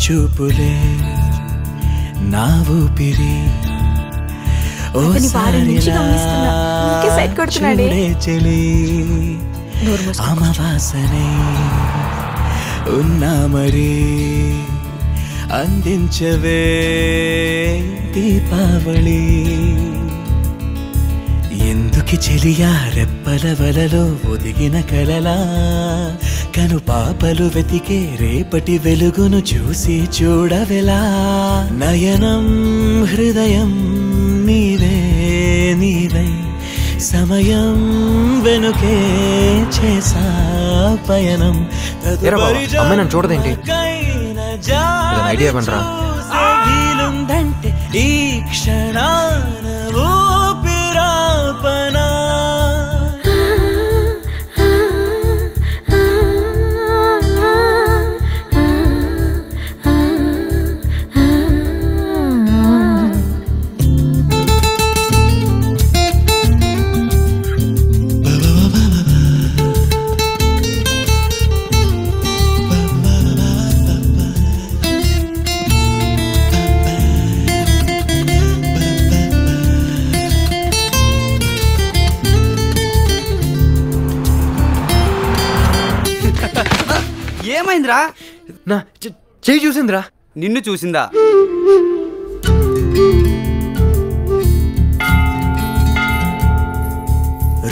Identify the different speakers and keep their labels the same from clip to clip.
Speaker 1: చూపులే నా ఊపిరి చూడే చెలి అమవాసనే ఉన్నా మరి అందించవే దీపావళి ఎందుకి చెలియా రెప్పల వలలో ఒదిగిన కలలా కను పాపలు వెతికే రేపటి వెలుగును చూసి చూడవెలా నయనం హృదయం నీవే నీవై సమయం వెనుకే చేసా పయనం
Speaker 2: అమ్మాయి చూడదేంటి ఐడియా పనరా
Speaker 1: వీలుందంటే ఈ క్షణాన ఊపిరాపనా
Speaker 3: ఏమైందిరా?
Speaker 2: నా చెయ్యి చూసిందిరా.
Speaker 3: నిన్ను చూసిందా?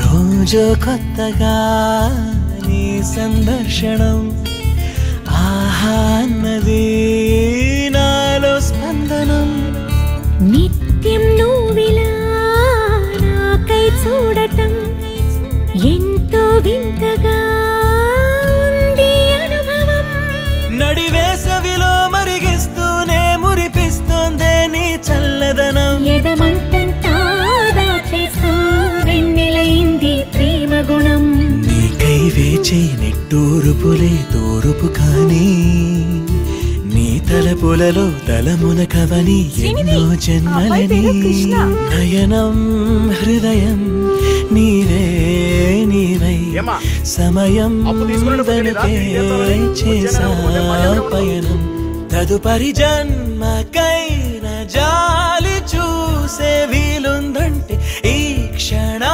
Speaker 1: రోజు కొత్తగా నీ సందర్శనం ఆహా అన్నది నాలో స్పందనం
Speaker 4: నిత్యం నువ్విలా నాకై చూడటం ఎంతో వింతగా
Speaker 1: నడివేసవిలో మరిగిస్తూనే మురిపిస్తోందే నీ చల్లదనం నీకై వేచే నిట్టూరుపులే తూరుపు కానీ నీ తలపులలో తలమునకవని ఎన్నో జన్మలని నయనం హృదయం నీవే నీవై సమయం వెనుకే చేసా పయనం తదుపరి జన్మకైన జాలి చూసే వీలుందంటే ఈ క్షణా